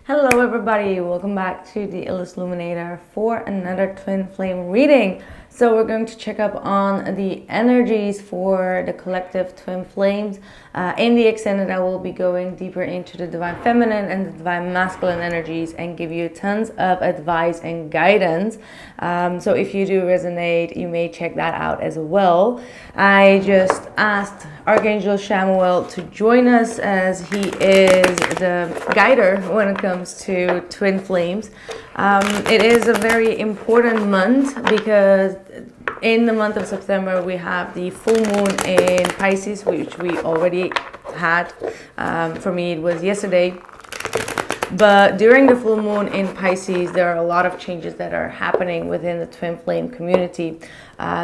Hello everybody, welcome back to the Illuminator for another twin flame reading. So we're going to check up on the energies for the collective twin flames. In the extended, I will be going deeper into the divine feminine and the divine masculine energies and give you tons of advice and guidance. So if you do resonate, you may check that out as well. I just asked Archangel Samuel to join us as he is the guider when it comes to twin flames. It is a very important month because in the month of September we have the full moon in Pisces, which we already had. For me it was yesterday. But during the full moon in Pisces, there are a lot of changes that are happening within the twin flame community.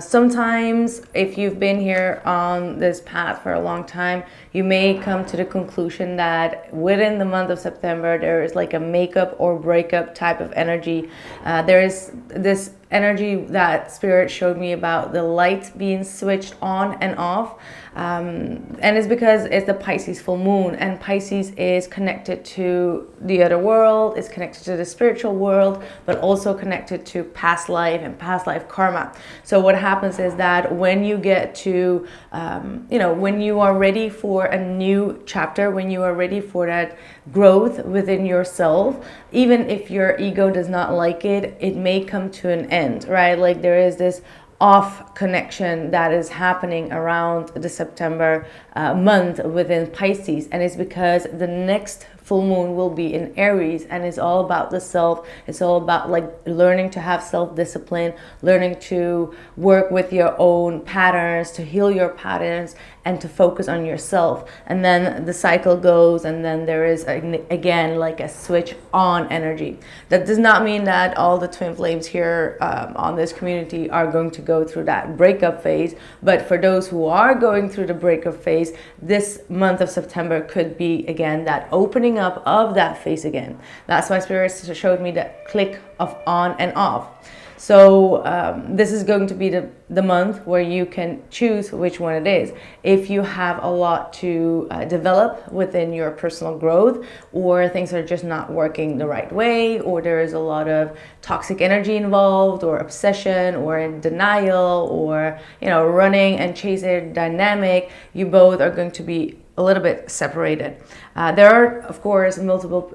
Sometimes, if you've been here on this path for a long time, you may come to the conclusion that within the month of September, there is like a makeup or breakup type of energy. There is this energy that Spirit showed me about the light being switched on and off. And it's because it's the Pisces full moon, and Pisces is connected to the other world, it's connected to the spiritual world, but also connected to past life and past life karma. So what happens is that when you get to, when you are ready for a new chapter, when you are ready for that growth within yourself, even if your ego does not like it, it may come to an end, right? Like there is this off connection that is happening around the September month within Pisces, and it's because the next full moon will be in Aries, and it's all about the self. It's all about like learning to have self-discipline, learning to work with your own patterns, to heal your patterns, and to focus on yourself. And then the cycle goes, and then there is again like a switch on energy. That does not mean that all the twin flames here on this community are going to go through that breakup phase, but for those who are going through the breakup phase, this month of September could be again that opening up of that phase again. That's why Spirit showed me that click of on and off. So this is going to be the month where you can choose which one it is. If you have a lot to develop within your personal growth, or things are just not working the right way, or there is a lot of toxic energy involved, or obsession, or in denial, or running and chasing dynamic, you both are going to be a little bit separated. There are, of course, multiple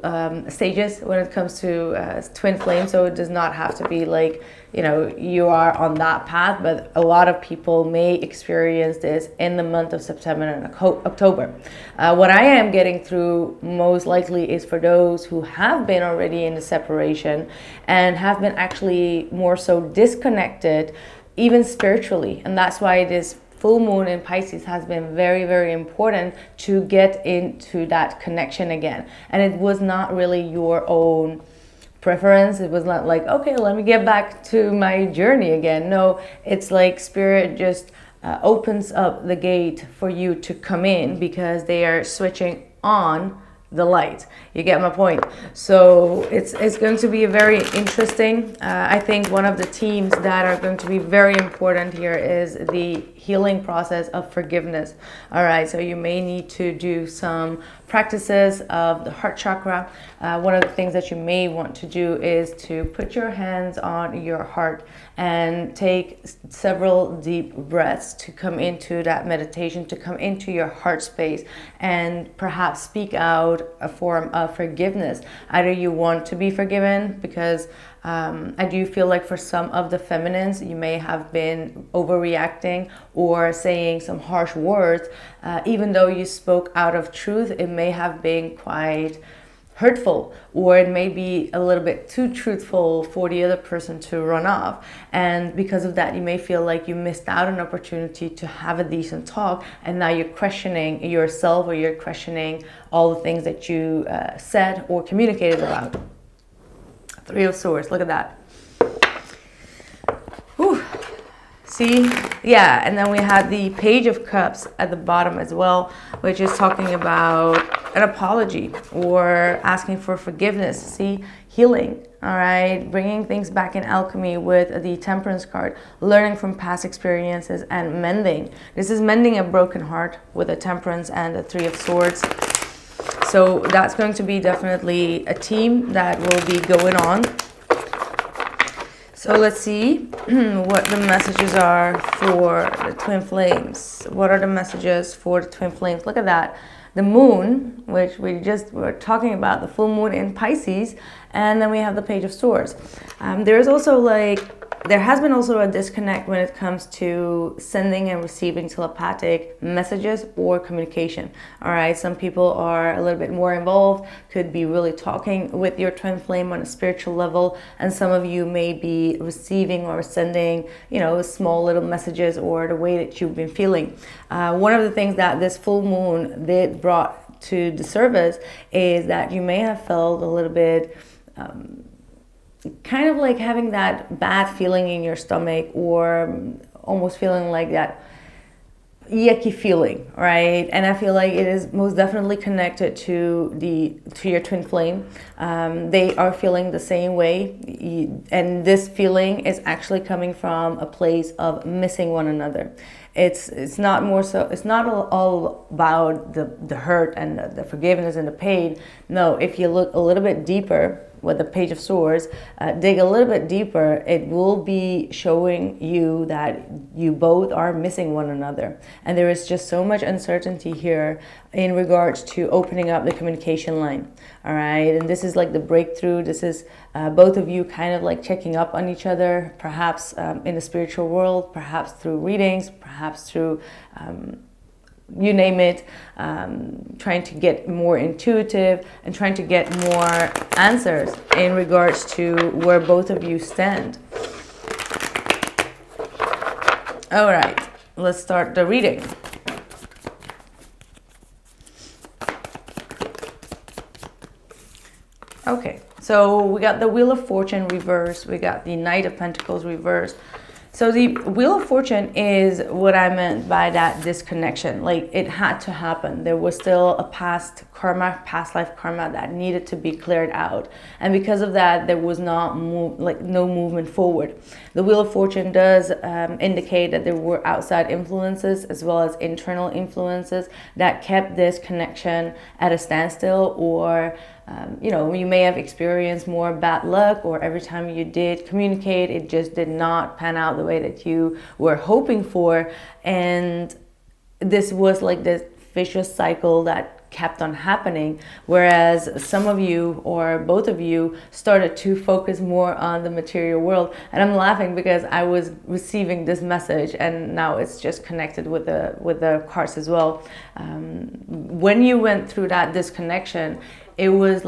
stages when it comes to twin flame, so it does not have to be like, you are on that path, but a lot of people may experience this in the month of September and October. What I am getting through most likely is for those who have been already in the separation and have been actually more so disconnected, even spiritually, and that's why it is full moon in Pisces has been very, very important to get into that connection again. And it was not really your own preference. It was not like, okay, let me get back to my journey again. No, it's like Spirit just opens up the gate for you to come in because they are switching on the light. You get my point. So it's going to be a very interesting. I think one of the themes that are going to be very important here is the healing process of forgiveness. All right, so you may need to do some practices of the heart chakra. One of the things that you may want to do is to put your hands on your heart and take several deep breaths to come into that meditation, to come into your heart space, and perhaps speak out a form of forgiveness. Either you want to be forgiven because I do feel like for some of the feminines, you may have been overreacting or saying some harsh words. Even though you spoke out of truth, it may have been quite hurtful, or it may be a little bit too truthful for the other person to run off. And because of that, you may feel like you missed out on an opportunity to have a decent talk, and now you're questioning yourself, or you're questioning all the things that you said or communicated about. Three of Swords, look at that. Whew. See? Yeah, and then we had the Page of Cups at the bottom as well, which is talking about an apology or asking for forgiveness. See? Healing, all right? Bringing things back in alchemy with the Temperance card, learning from past experiences and mending. This is mending a broken heart with the Temperance and the Three of Swords. So that's going to be definitely a theme that will be going on. So let's see what the messages are for the twin flames. What are the messages for the twin flames? Look at that. The moon, which we just were talking about, the full moon in Pisces, and then we have the Page of Swords. There's also there has been also a disconnect when it comes to sending and receiving telepathic messages or communication. All right, some people are a little bit more involved, could be really talking with your twin flame on a spiritual level, and some of you may be receiving or sending, small little messages or the way that you've been feeling. One of the things that this full moon did brought to the surface is that you may have felt a little bit kind of like having that bad feeling in your stomach, or almost feeling like that yucky feeling, right? And I feel like it is most definitely connected to your twin flame. They are feeling the same way, and this feeling is actually coming from a place of missing one another. It's not more so. It's not all about the hurt and the forgiveness and the pain. No, if you look a little bit deeper with the Page of Swords, dig a little bit deeper, it will be showing you that you both are missing one another. And there is just so much uncertainty here in regards to opening up the communication line. All right, and this is like the breakthrough. This is both of you kind of like checking up on each other, perhaps in the spiritual world, perhaps through readings, perhaps through you name it, trying to get more intuitive and trying to get more answers in regards to where both of you stand. All right, let's start the reading. Okay, so we got the Wheel of Fortune reversed, we got the Knight of Pentacles reversed. So the Wheel of Fortune is what I meant by that disconnection. Like, it had to happen. There was still a past life karma that needed to be cleared out. And because of that, there was no movement forward. The Wheel of Fortune does indicate that there were outside influences as well as internal influences that kept this connection at a standstill, or you may have experienced more bad luck, or every time you did communicate, it just did not pan out the way that you were hoping for. And this was like this vicious cycle that kept on happening, whereas some of you or both of you started to focus more on the material world. And I'm laughing because I was receiving this message, and now it's just connected with the cards as well. When you went through that disconnection, it was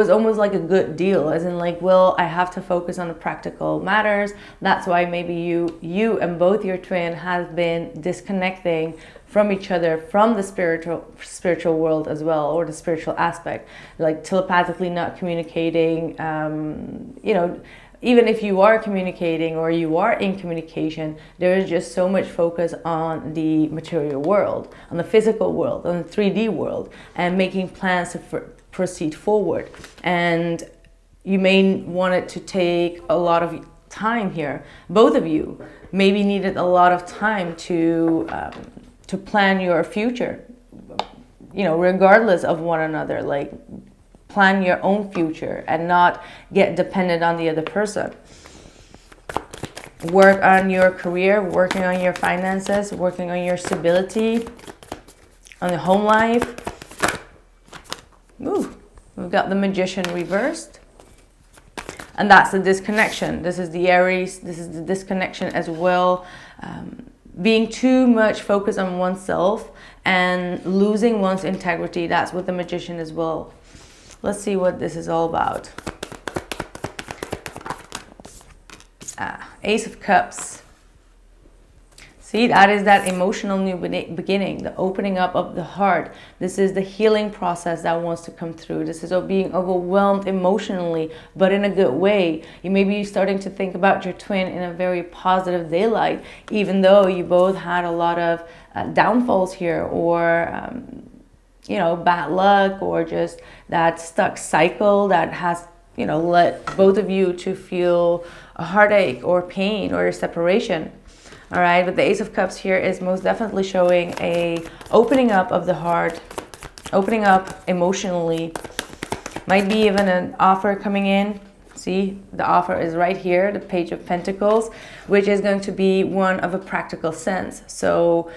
almost like a good deal, as in like, well, I have to focus on the practical matters. That's why maybe you and both your twin have been disconnecting from each other, from the spiritual world as well, or the spiritual aspect, like telepathically not communicating. Even if you are communicating or you are in communication, there is just so much focus on the material world, on the physical world, on the 3D world, and making plans to proceed forward. And you may want it to take a lot of time here. Both of you maybe needed a lot of time to plan your future, regardless of one another. Like, plan your own future and not get dependent on the other person. Work on your career, working on your finances, working on your stability, on the home life. Ooh, we've got the Magician reversed. And that's the disconnection. This is the Aries. This is the disconnection as well. Being too much focused on oneself and losing one's integrity. That's with the Magician as well. Let's see what this is all about. Ace of Cups. See, that is that emotional new beginning, the opening up of the heart. This is the healing process that wants to come through. This is being overwhelmed emotionally, but in a good way. You may be starting to think about your twin in a very positive daylight, even though you both had a lot of downfalls here, or bad luck, or just that stuck cycle that has, led both of you to feel a heartache or pain or separation. All right, but the Ace of Cups here is most definitely showing a opening up of the heart, opening up emotionally. Might be even an offer coming in. See, the offer is right here, the Page of Pentacles, which is going to be one of a practical sense. So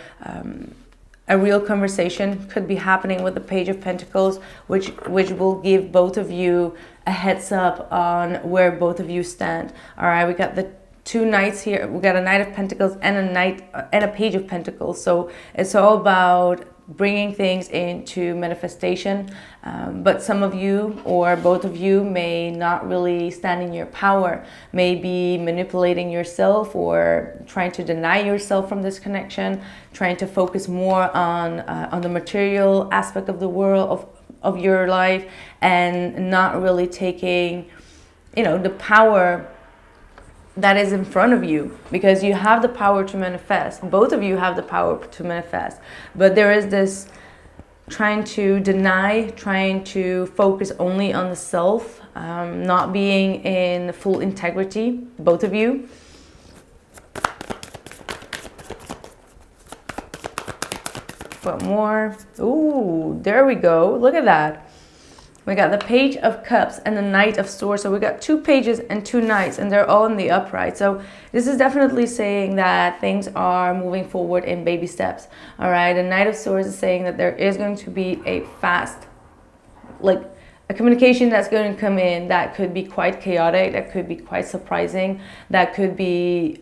a real conversation could be happening with the Page of Pentacles, which will give both of you a heads up on where both of you stand. All right, we got the two knights here. We got a Knight of Pentacles and a Knight and a Page of Pentacles. So it's all about bringing things into manifestation, but some of you or both of you may not really stand in your power, may be manipulating yourself or trying to deny yourself from this connection, trying to focus more on the material aspect of the world of your life, and not really taking, you know, the power that is in front of you, because you have the power to manifest. Both of you have the power to manifest, but there is this trying to deny, trying to focus only on the self, not being in full integrity, both of you. What more? Ooh, there we go. Look at that. We got the Page of Cups and the Knight of Swords. So we got two pages and two knights, and they're all in the upright. So this is definitely saying that things are moving forward in baby steps. All right. The Knight of Swords is saying that there is going to be a fast, like a communication that's going to come in that could be quite chaotic, that could be quite surprising, that could be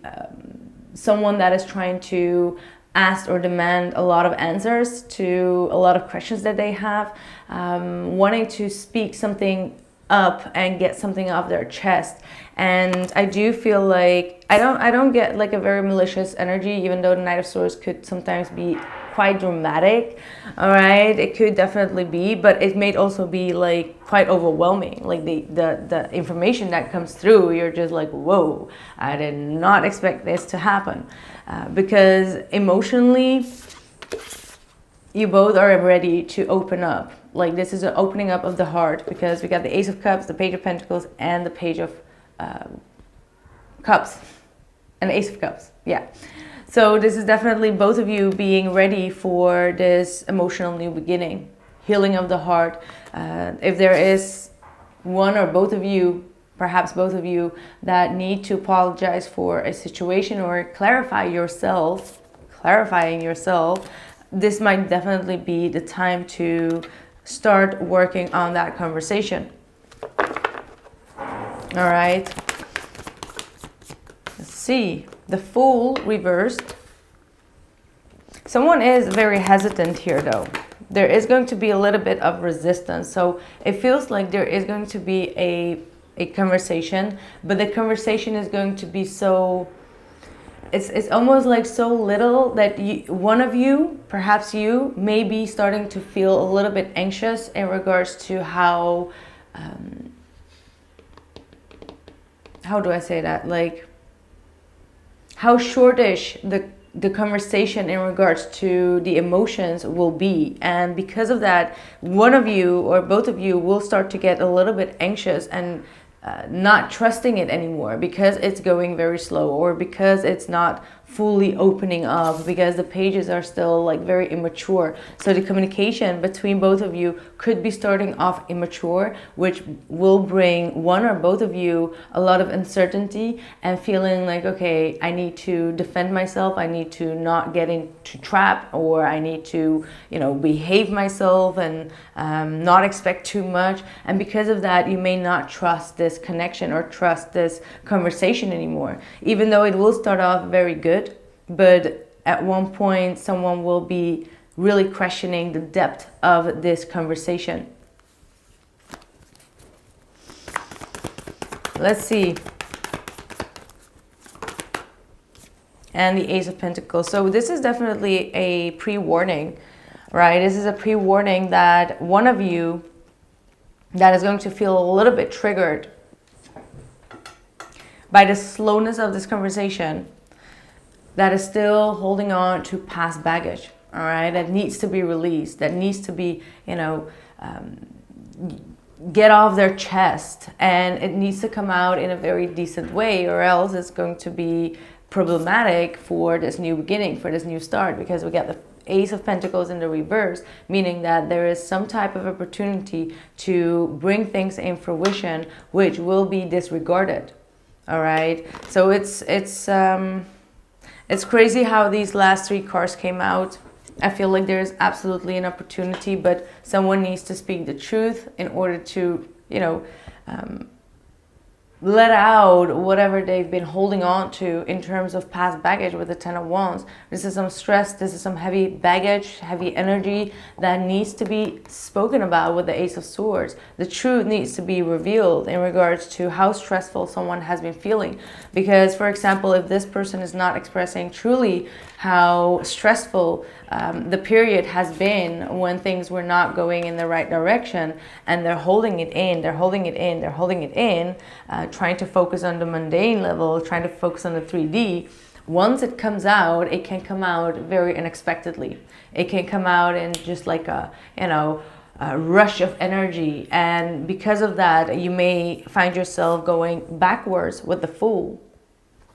someone that is trying to ask or demand a lot of answers to a lot of questions that they have, wanting to speak something up and get something off their chest. And I do feel like I don't get like a very malicious energy, even though the Knight of Swords could sometimes be quite dramatic. All right, it could definitely be, but it may also be like quite overwhelming. Like the information that comes through, you're just like, whoa, I did not expect this to happen. Because emotionally, you both are ready to open up. Like this is an opening up of the heart, because we got the Ace of Cups, the Page of Pentacles, and the Page of Cups, and the Ace of Cups. Yeah. So this is definitely both of you being ready for this emotional new beginning, healing of the heart. If there is one or both of you, perhaps both of you, that need to apologize for a situation or clarifying yourself, this might definitely be the time to start working on that conversation. All right. Let's see. The Fool reversed. Someone is very hesitant here, though. There is going to be a little bit of resistance. So it feels like there is going to be a conversation, but the conversation is going to be so, it's almost like so little that one of you, perhaps you, may be starting to feel a little bit anxious in regards to how do I say that? Like how shortish the conversation in regards to the emotions will be. And because of that, one of you or both of you will start to get a little bit anxious and not trusting it anymore, because it's going very slow, or because it's not fully opening up, because the pages are still like very immature. So the communication between both of you could be starting off immature, which will bring one or both of you a lot of uncertainty and feeling like, okay, I need to defend myself, I need to not get into trap, or I need to, you know, behave myself and not expect too much. And because of that, you may not trust this connection or trust this conversation anymore, even though it will start off very good. But at one point, someone will be really questioning the depth of this conversation. Let's see. And the Ace of Pentacles. So this is definitely a pre-warning, right? This is a pre-warning that one of you that is going to feel a little bit triggered by the slowness of this conversation, that is still holding on to past baggage, all right? That needs to be released, that needs to be, you know, get off their chest, and it needs to come out in a very decent way, or else it's going to be problematic for this new beginning, for this new start, because we got the Ace of Pentacles in the reverse, meaning that there is some type of opportunity to bring things in fruition which will be disregarded. All right, so it's crazy how these last 3 cards came out. I feel like there's absolutely an opportunity, but someone needs to speak the truth in order to, let out whatever they've been holding on to in terms of past baggage with the 10 of Wands. This is some stress, this is some heavy baggage, heavy energy that needs to be spoken about with the Ace of Swords. The truth needs to be revealed in regards to how stressful someone has been feeling. Because, for example, if this person is not expressing truly how stressful the period has been when things were not going in the right direction, and they're holding it in, trying to focus on the mundane level, trying to focus on the 3D, once it comes out, it can come out very unexpectedly. It can come out in just like a rush of energy. And because of that, you may find yourself going backwards with the Fool.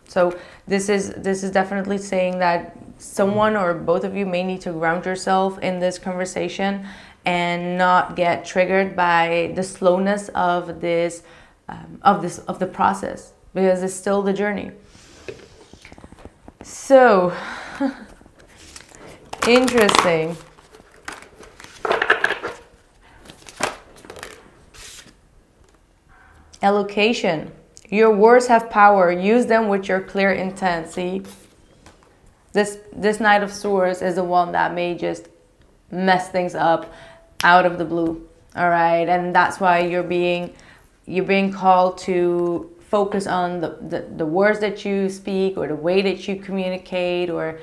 So this is definitely saying that someone or both of you may need to ground yourself in this conversation and not get triggered by the slowness of this of the process, because it's still the journey. So interesting. Allocation. Your words have power. Use them with your clear intent. See, this Knight of Swords is the one that may just mess things up out of the blue. All right, and that's why you're being called to focus on the words that you speak, or the way that you communicate, or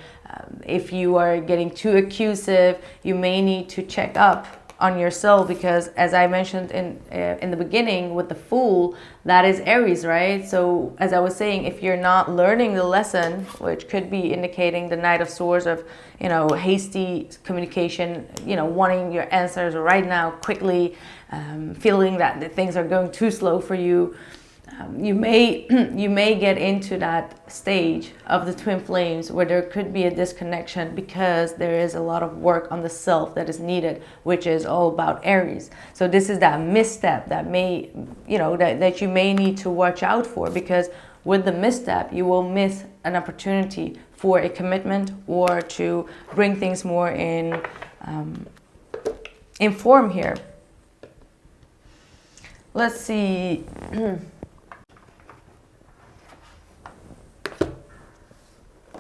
if you are getting too accusive, you may need to check up on yourself, because as I mentioned in the beginning with the Fool, that is Aries, right? So as I was saying, if you're not learning the lesson, which could be indicating the Knight of Swords of hasty communication, wanting your answers right now, quickly, feeling that the things are going too slow for you, you may get into that stage of the twin flames where there could be a disconnection, because there is a lot of work on the self that is needed, which is all about Aries. So this is that misstep that may, that you may need to watch out for, because with the misstep, you will miss an opportunity for a commitment, or to bring things more in form here. Let's see.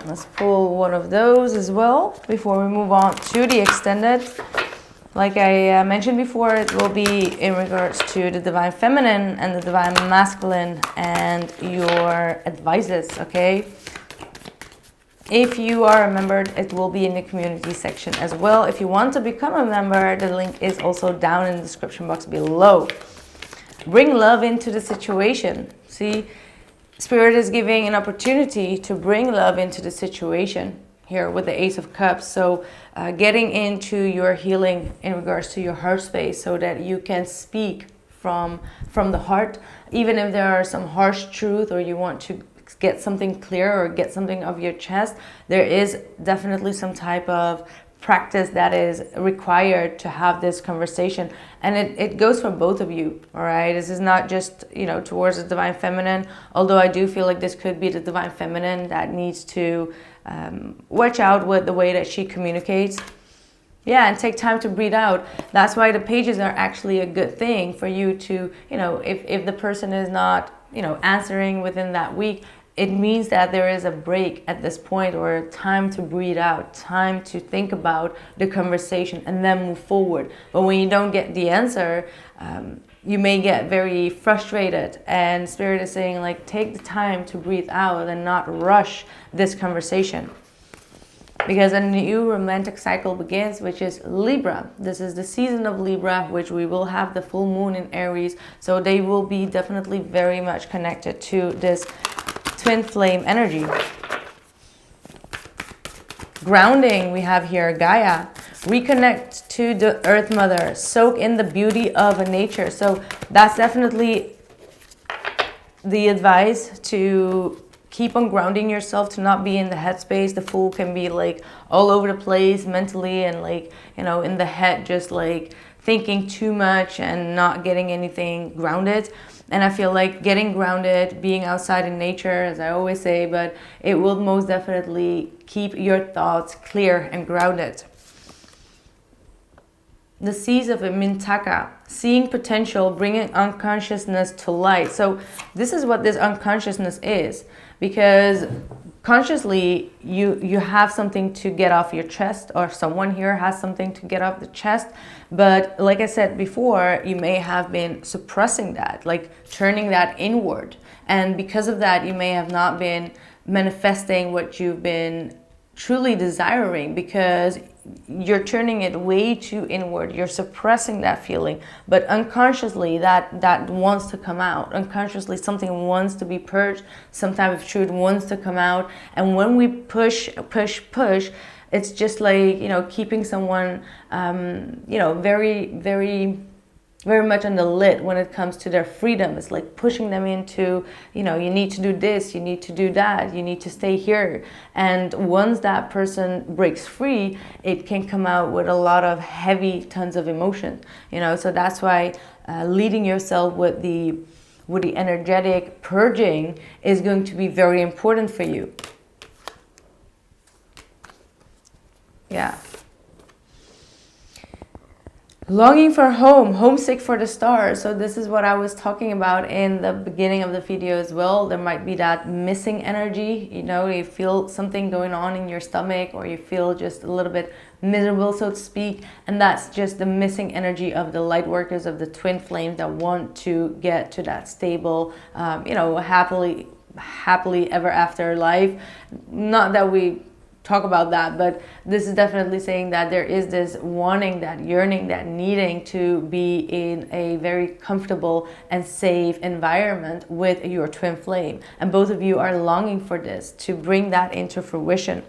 Let's pull one of those as well before we move on to the extended. Like I mentioned before, it will be in regards to the Divine Feminine and the Divine Masculine and your advices, okay? If you are a member, it will be in the community section as well. If you want to become a member, the link is also down in the description box below. Bring love into the situation. See, Spirit is giving an opportunity to bring love into the situation here with the Ace of Cups. So getting into your healing in regards to your heart space, so that you can speak from the heart, even if there are some harsh truth, or you want to get something clear or get something off your chest. There is definitely some type of practice that is required to have this conversation, and it goes for both of you. All right, this is not just towards the Divine Feminine, although I do feel like this could be the Divine Feminine that needs to watch out with the way that she communicates. Yeah, and take time to breathe out. That's why the pages are actually a good thing for you to, if the person is not answering within that week, it means that there is a break at this point, or time to breathe out, time to think about the conversation and then move forward. But when you don't get the answer, you may get very frustrated, and Spirit is saying, like, take the time to breathe out and not rush this conversation. Because a new romantic cycle begins, which is Libra. This is the season of Libra, which we will have the full moon in Aries. So they will be definitely very much connected to this twin flame energy. Grounding, we have here Gaia. Reconnect to the Earth Mother. Soak in the beauty of nature. So that's definitely the advice, to keep on grounding yourself, to not be in the headspace. The Fool can be like all over the place mentally and like, you know, in the head, just like thinking too much and not getting anything grounded. And I feel like getting grounded, being outside in nature, as I always say, but it will most definitely keep your thoughts clear and grounded. The Seas of a Mintaka, seeing potential, bringing unconsciousness to light. So this is what this unconsciousness is, because consciously you have something to get off your chest, or someone here has something to get off the chest. But like I said before, you may have been suppressing that, like turning that inward. And because of that, you may have not been manifesting what you've been truly desiring, because you're turning it way too inward. You're suppressing that feeling, but unconsciously that wants to come out. Unconsciously something wants to be purged, some type of truth wants to come out. And when we push, it's just like, you know, keeping someone you know, very much on the lid when it comes to their freedom. It's like pushing them into, you know, you need to do this, you need to do that, you need to stay here. And once that person breaks free, it can come out with a lot of heavy tons of emotion, you know. So that's why leading yourself with the energetic purging is going to be very important for you. Yeah. Longing for home, homesick for the stars. So this is what I was talking about in the beginning of the video as well. There might be that missing energy, you know, you feel something going on in your stomach, or you feel just a little bit miserable, so to speak. And that's just the missing energy of the light workers, of the twin flames that want to get to that stable, you know, happily ever after life. Not that we talk about that, but this is definitely saying that there is this wanting, that yearning, that needing to be in a very comfortable and safe environment with your twin flame, and both of you are longing for this, to bring that into fruition.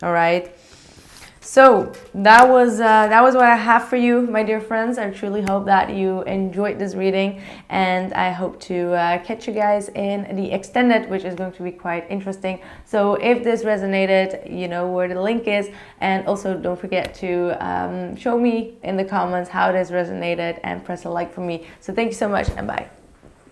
All right, so that was what I have for you, my dear friends. I truly hope that you enjoyed this reading, and I hope to catch you guys in the extended, which is going to be quite interesting. So if this resonated, you know where the link is, and also don't forget to show me in the comments how this resonated and press a like for me. So thank you so much, and bye.